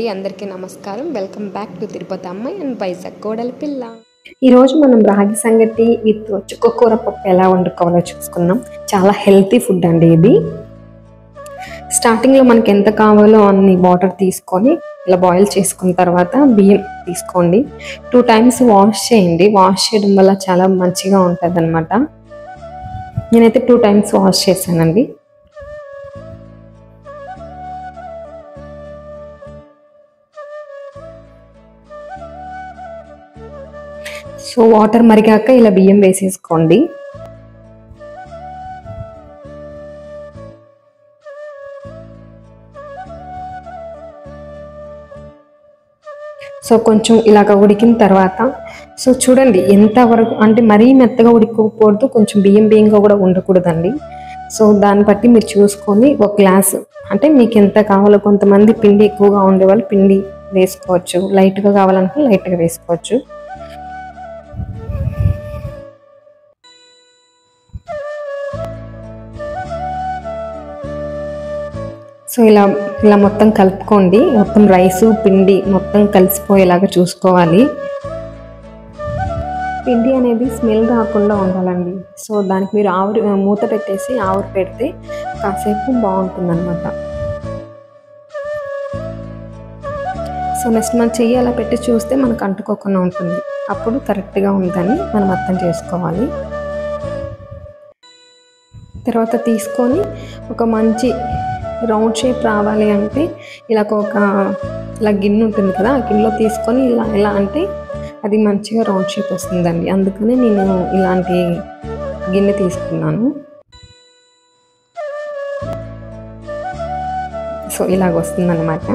అండి, అందరికీ నమస్కారం. వెల్కమ్ బ్యాక్ టు తిరుపతి అమ్మాయి అండ్ వైజాగ్ కోడలి పిల్ల. ఈరోజు మనం రాగి సంగటి విత్ చుక్కకూర పప్పు ఎలా వండుకోవాలో చూసుకున్నాం. చాలా హెల్తీ ఫుడ్ అండి ఇది. స్టార్టింగ్లో మనకి ఎంత కావాలో అన్ని వాటర్ తీసుకొని ఇలా బాయిల్ చేసుకున్న తర్వాత బియ్యం తీసుకోండి. 2 times వాష్ చేయండి. వాష్ చేయడం వల్ల చాలా మంచిగా ఉంటుంది అనమాట. నేనైతే 2 times వాష్ చేశానండి. సో వాటర్ మరిగాక ఇలా బియ్యం వేసేసుకోండి. సో కొంచెం ఇలాగ ఉడికిన తర్వాత సో చూడండి ఎంతవరకు అంటే మరీ మెత్తగా ఉడికోకూడదు, కొంచెం బియ్యంగా కూడా ఉండకూడదండి. సో దాన్ని బట్టి మీరు చూసుకొని ఒక గ్లాసు అంటే మీకు ఎంత కావాలో, కొంతమంది పిండి ఎక్కువగా ఉండేవాళ్ళు పిండి వేసుకోవచ్చు, లైట్గా కావాలనుకుంటే లైట్గా వేసుకోవచ్చు. సో ఇలా మొత్తం కలుపుకోండి. మొత్తం రైసు పిండి మొత్తం కలిసిపోయేలాగా చూసుకోవాలి. పిండి అనేది స్మెల్ రాకుండా ఉండాలండి. సో దానికి మీరు మూత పెట్టేసి ఆవిరి పెడితే కాసేపు బాగుంటుంది అనమాట. సో నెక్స్ట్ మనం చెయ్యి అలా పెట్టి చూస్తే మనకు అంటుకోకుండా ఉంటుంది. అప్పుడు కరెక్ట్గా ఉందని మనం అర్థం చేసుకోవాలి. తర్వాత తీసుకొని ఒక మంచి రౌండ్ షేప్ రావాలి అంటే ఇలా గిన్నె ఉంటుంది కదా, ఆ గిన్నెలో తీసుకొని ఇలా అంటే అది మంచిగా రౌండ్ షేప్ వస్తుందండి. అందుకని నేను ఇలాంటి గిన్నె తీసుకున్నాను. సో ఇలాగ వస్తుందన్నమాట.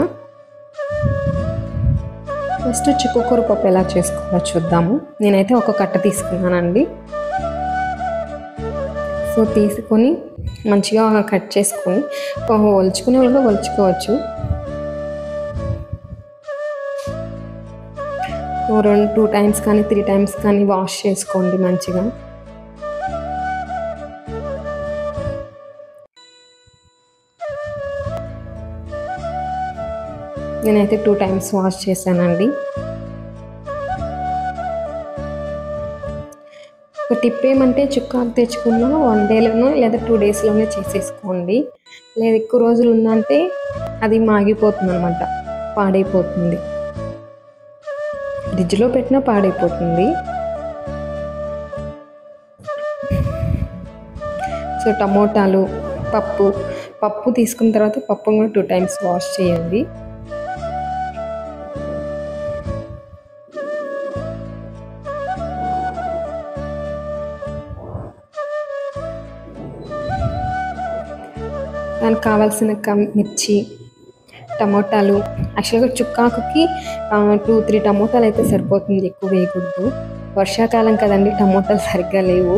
ఫస్ట్ చుక్కకూర పప్పు ఎలా చేసుకోవాలో చూద్దాము. నేనైతే ఒక కట్ట తీసుకున్నానండి. సో తీసుకొని మంచిగా కట్ చేసుకొని ఒలుచుకునే వాళ్ళు ఒలుచుకోవచ్చు. 2 times కానీ 3 times కానీ వాష్ చేసుకోండి మంచిగా. నేనైతే 2 times వాష్ చేశానండి. ఒక టిప్ ఏమంటే చుక్కాకు తెచ్చుకున్నా 1 dayలోనో లేదా 2 daysలోనే చేసేసుకోండి. లేదా ఎక్కువ రోజులు ఉందంటే అది మాగిపోతుంది అనమాట, పాడైపోతుంది. ఫ్రిడ్జ్లో పెట్టినా పాడైపోతుంది. సో టమోటాలు, పప్పు తీసుకున్న తర్వాత పప్పు కూడా 2 times వాష్ చేయండి. దానికి కావాల్సిన మిర్చి, టమోటాలు. యాక్చువల్గా చుక్కాకుకి 2-3 టమోటాలు అయితే సరిపోతుంది, ఎక్కువ వేయకూడదు. వర్షాకాలం కదండి, టమోటాలు సరిగ్గా లేవు.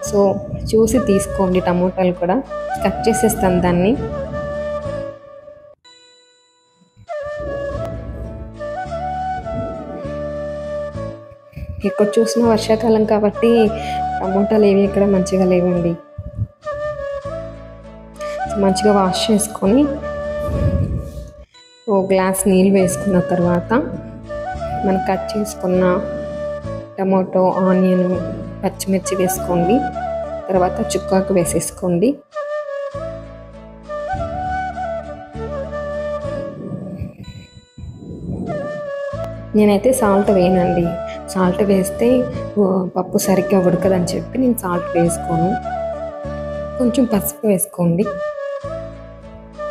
సో చూసి తీసుకోండి. టమోటాలు కూడా కట్ చేసేస్తాను దాన్ని. ఎక్కడ చూసినా వర్షాకాలం కాబట్టి టమోటాలు ఏవి ఇక్కడ మంచిగా లేవండి. మంచిగా వాష్ చేసుకొని ఓ గ్లాస్ నీళ్ళు వేసుకున్న తర్వాత మనం కట్ చేసుకున్న టమాటో, ఆనియన్, పచ్చిమిర్చి వేసుకోండి. తర్వాత చుక్కాకు వేసేసుకోండి. నేనైతే సాల్ట్ వేయనండి. సాల్ట్ వేస్తే పప్పు సరిగ్గా ఉడకదని చెప్పి నేను సాల్ట్ వేసుకోను. కొంచెం పసుపు వేసుకోండి.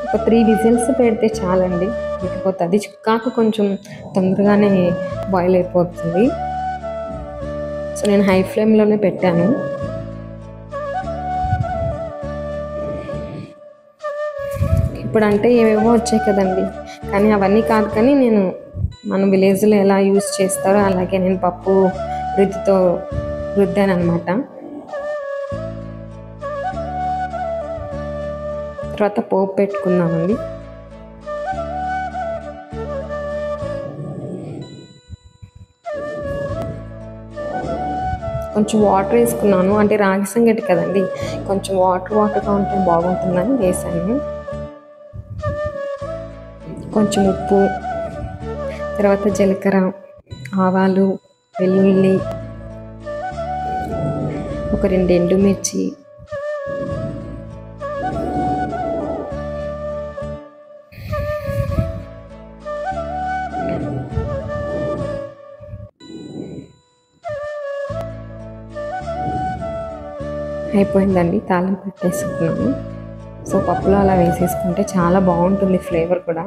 ఒక 3 whistles పెడితే చాలండి, ఉడికిపోతుంది. చుక్కాకు కొంచెం తొందరగానే బాయిల్ అయిపోతుంది. సో నేను హై ఫ్లేమ్లోనే పెట్టాను. ఇప్పుడు అంటే ఏవేవో వచ్చాయి కదండి, కానీ అవన్నీ కాదు. కానీ మన విలేజ్లో ఎలా యూజ్ చేస్తారో అలాగే నేను పప్పు రుద్దితో రుద్దాను అనమాట. తర్వాత పోపు పెట్టుకున్నామండి. కొంచెం వాటర్ వేసుకున్నాను, అంటే రాగి సంగటి కదండి, కొంచెం వాటర్గా ఉంటే బాగుంటుందని వేసాను. కొంచెం ఉప్పు, తర్వాత జీలకర్ర, ఆవాలు, వెల్లుల్లి, ఒక 2 ఎండుమిర్చి, అయిపోయిందండి. తాలింపు పెట్టేసుకున్నాము. సో పప్పులో అలా వేసేసుకుంటే చాలా బాగుంటుంది ఫ్లేవర్ కూడా.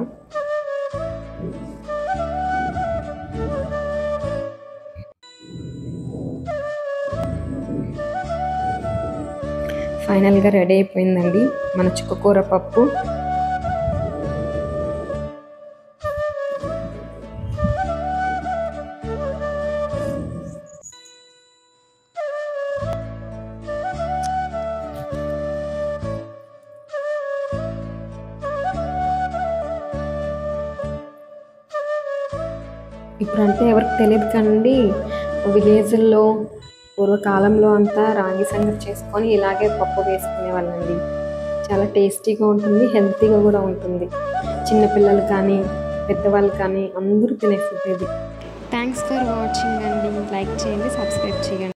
ఫైనల్గా రెడీ అయిపోయిందండి మన చుక్కకూర పప్పు. ఇప్పుడంటే ఎవరికి తెలియదు కానీ విలేజ్ల్లో పూర్వకాలంలో అంతా రాగి సంగటి చేసుకొని ఇలాగే పప్పు వేసుకునే వాళ్ళండి. చాలా టేస్టీగా ఉంటుంది, హెల్తీగా కూడా ఉంటుంది. చిన్నపిల్లలు కానీ పెద్దవాళ్ళు కానీ అందరూ తినే ఫుడ్ ఇది. థ్యాంక్స్ ఫర్ వాచింగ్ అండి. లైక్ చేయండి, సబ్స్క్రైబ్ చేయండి.